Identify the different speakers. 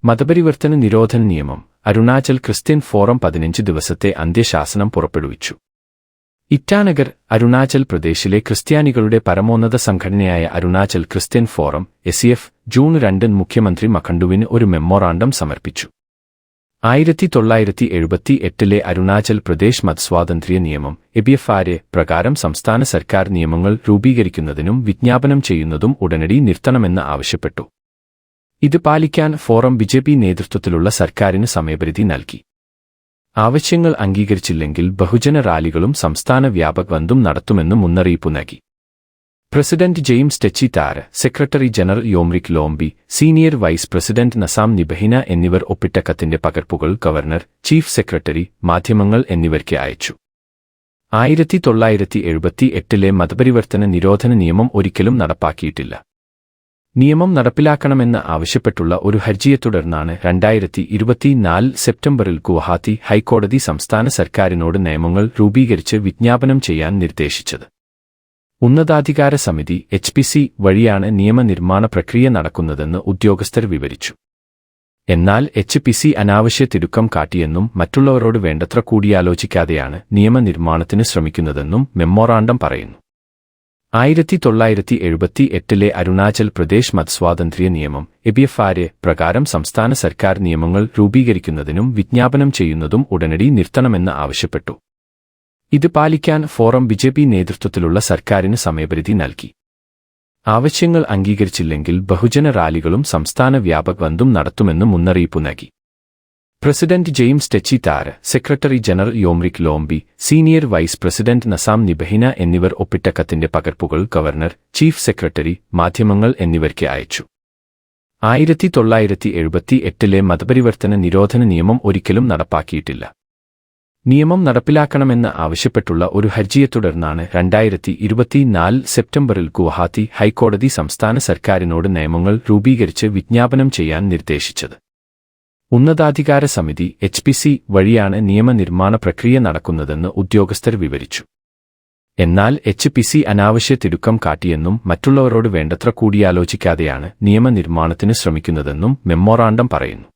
Speaker 1: മതപരിവർത്തന നിരോധന നിയമം. Arunachal Christian forum 15 ദിവസത്തെ അന്ത്യശാസനം പുറപ്പെടുവിച്ചു. ഇറ്റാനഗർ, അരുണാചൽ പ്രദേശിലെ ക്രിസ്ത്യാനികളുടെ പരമോന്നത സംഘടനയായ Arunachal Christian forum (ACF) June 2 മുഖ്യമന്ത്രി മഖണ്ഡുവിന് ഒരു മെമ്മോറാണ്ടം സമർപ്പിച്ചു. 1978 അരുണാചൽ പ്രദേശ് മതസ്വാതന്ത്ര്യ നിയമം (ABFR) പ്രകാരം സംസ്ഥാന സർക്കാർ നിയമങ്ങൾ രൂപീകരിക്കുന്നതിനും വിജ്ഞാപനം ചെയ്യുന്നതും ഉടനടി നിർത്തണമെന്ന് ആവശ്യപ്പെട്ടു. ഇത് പാലിക്കാൻ ഫോറം BJP നേതൃത്വത്തിലുള്ള സർക്കാരിന് സമയപരിധി നൽകി. ആവശ്യങ്ങൾ അംഗീകരിച്ചില്ലെങ്കിൽ ബഹുജന റാലികളും സംസ്ഥാന വ്യാപക ബന്ദും നടത്തുമെന്നും മുന്നറിയിപ്പ് നൽകി. President James Techi Tara, secretary general Yomrik Lombi, senior vice president Nasam Nibahina എന്നിവർ ഒപ്പിട്ട കത്തിന്റെ പകർപ്പുകൾ ഗവർണർ, ചീഫ് സെക്രട്ടറി, മാധ്യമങ്ങൾ എന്നിവർക്ക് അയച്ചു. 1978 മതപരിവർത്തന നിരോധന നിയമം ഒരിക്കലും നടപ്പാക്കിയിട്ടില്ല. നിയമം നടപ്പിലാക്കണമെന്ന് ആവശ്യപ്പെട്ടുള്ള ഒരു ഹർജിയെ തുടർന്നാണ് 2024 സെപ്റ്റംബറിൽ ഗുവാഹത്തി ഹൈക്കോടതി സംസ്ഥാന സർക്കാരിനോട് നിയമങ്ങൾ രൂപീകരിച്ച് വിജ്ഞാപനം ചെയ്യാൻ നിർദ്ദേശിച്ചത്. ഉന്നതാധികാര സമിതി HPC വഴിയാണ് നിയമനിർമ്മാണ പ്രക്രിയ നടക്കുന്നതെന്ന് ഉദ്യോഗസ്ഥർ വിവരിച്ചു. എന്നാൽ HPC അനാവശ്യ തിടുക്കം കാട്ടിയെന്നും മറ്റുള്ളവരോട് വേണ്ടത്ര കൂടിയാലോചിക്കാതെയാണ് നിയമനിർമ്മാണത്തിന് ശ്രമിക്കുന്നതെന്നും മെമ്മോറാണ്ടം പറയുന്നു. 1978 അരുണാചൽ പ്രദേശ് മതസ്വാതന്ത്ര്യ നിയമം (ABFR) പ്രകാരം സംസ്ഥാന സർക്കാർ നിയമങ്ങൾ രൂപീകരിക്കുന്നതിനും വിജ്ഞാപനം ചെയ്യുന്നതും ഉടനടി നിർത്തണമെന്ന് ആവശ്യപ്പെട്ടു. ഇത് പാലിക്കാൻ ഫോറം BJP നേതൃത്വത്തിലുള്ള സർക്കാരിന് സമയപരിധി നൽകി. ആവശ്യങ്ങൾ അംഗീകരിച്ചില്ലെങ്കിൽ ബഹുജന റാലികളും സംസ്ഥാന വ്യാപക ബന്ദും നടത്തുമെന്നും മുന്നറിയിപ്പ് നൽകി. President James Techi Tara, secretary general Yomrik Lombi, senior vice president Nasam Nibahina എന്നിവർ ഒപ്പിട്ട കത്തിന്റെ പകർപ്പുകൾ ഗവർണർ, ചീഫ് സെക്രട്ടറി, മാധ്യമങ്ങൾ എന്നിവർക്ക് അയച്ചു. 1978 മതപരിവർത്തന നിരോധന നിയമം ഒരിക്കലും നടപ്പാക്കിയിട്ടില്ല. നിയമം നടപ്പിലാക്കണമെന്ന് ആവശ്യപ്പെട്ടുള്ള ഒരു ഹർജിയെ തുടർന്നാണ് 2024 സെപ്റ്റംബറിൽ ഗുവാഹത്തി ഹൈക്കോടതി സംസ്ഥാന സർക്കാരിനോട് നിയമങ്ങൾ രൂപീകരിച്ച് വിജ്ഞാപനം ചെയ്യാൻ നിർദ്ദേശിച്ചത്. ഉന്നതാധികാര സമിതി HPC വഴിയാണ് നിയമനിർമ്മാണ പ്രക്രിയ നടക്കുന്നതെന്ന് ഉദ്യോഗസ്ഥർ വിവരിച്ചു. എന്നാൽ HPC അനാവശ്യ തിടുക്കം കാട്ടിയെന്നും മറ്റുള്ളവരോട് വേണ്ടത്ര കൂടിയാലോചിക്കാതെയാണ് നിയമനിർമ്മാണത്തിന് ശ്രമിക്കുന്നതെന്നും മെമ്മോറാണ്ടം പറയുന്നു.